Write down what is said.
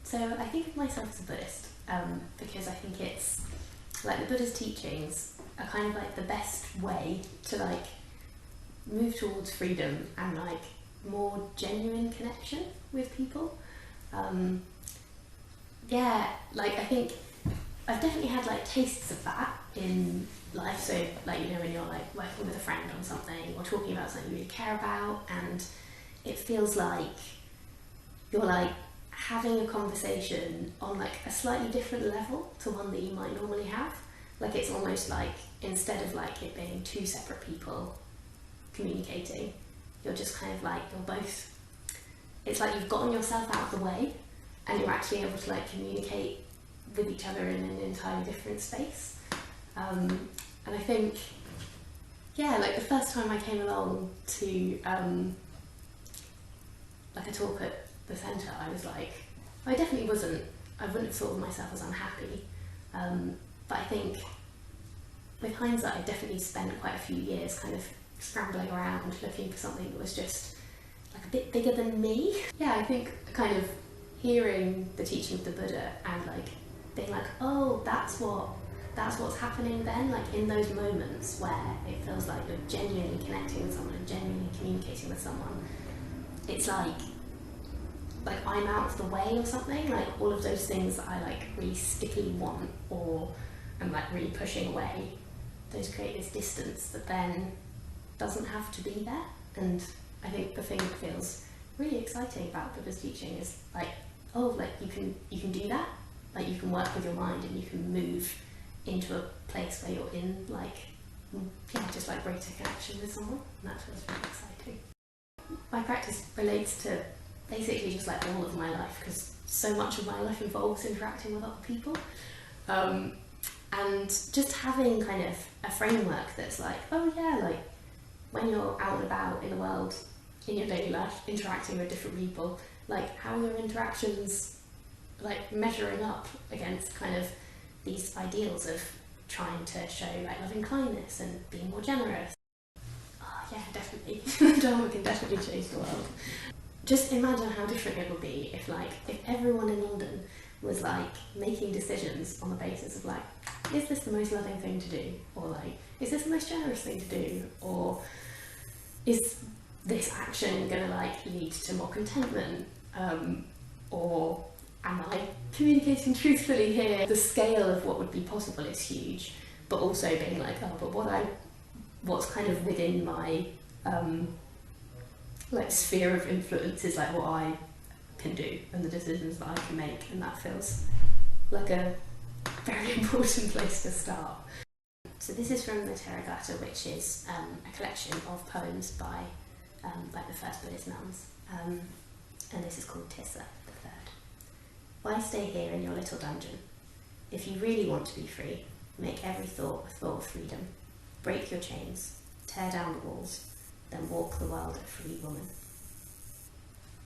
So I think of myself as a Buddhist because I think it's like the Buddha's teachings are kind of like the best way to like move towards freedom and like more genuine connection with people. Yeah, like I think I've definitely had like tastes of that in life. So like, you know, when you're like working with a friend on something or talking about something you really care about, and it feels like you're like having a conversation on like a slightly different level to one that you might normally have. Like it's almost like instead of like it being two separate people communicating, you're just kind of like, you're both, it's like you've gotten yourself out of the way and you're actually able to like communicate with each other in an entirely different space. And I think, yeah, like the first time I came along to like a talk at the centre, I was like, I definitely wasn't, I wouldn't have thought of myself as unhappy, but I think with hindsight I definitely spent quite a few years kind of scrambling around looking for something that was just like a bit bigger than me. Yeah, I think kind of hearing the teaching of the Buddha and like being like, oh, that's what's happening then, like in those moments where it feels like you're genuinely connecting with someone and genuinely communicating with someone, it's like I'm out of the way or something, like all of those things that I like really stickily want or I'm like really pushing away, those create this distance that then doesn't have to be there. And I think the thing that feels really exciting about Buddha's teaching is like, oh, like you can do that, like you can work with your mind and you can move into a place where you're in like, yeah, just like greater connection with someone, and that feels really exciting. My practice relates to basically just like all of my life, because so much of my life involves interacting with other people, and just having kind of a framework that's like, oh yeah, like when you're out and about in the world in your daily life interacting with different people, like how are your interactions like measuring up against kind of these ideals of trying to show like loving kindness and being more generous. Oh yeah, definitely. Dharma can definitely change the world. Just imagine how different it would be if everyone in London was like making decisions on the basis of like, is this the most loving thing to do? Or like, is this the most generous thing to do? Or is this action gonna like lead to more contentment? Or am I communicating truthfully here? The scale of what would be possible is huge, but also being like, oh, but what's kind of within my like sphere of influence is like what I can do and the decisions that I can make, and that feels like a very important place to start. So this is from the Therigatha, which is a collection of poems by like the first Buddhist nuns, and this is called Tissa, the third. Why stay here in your little dungeon? If you really want to be free, make every thought a thought of freedom. Break your chains, tear down the walls, then walk the world a free woman.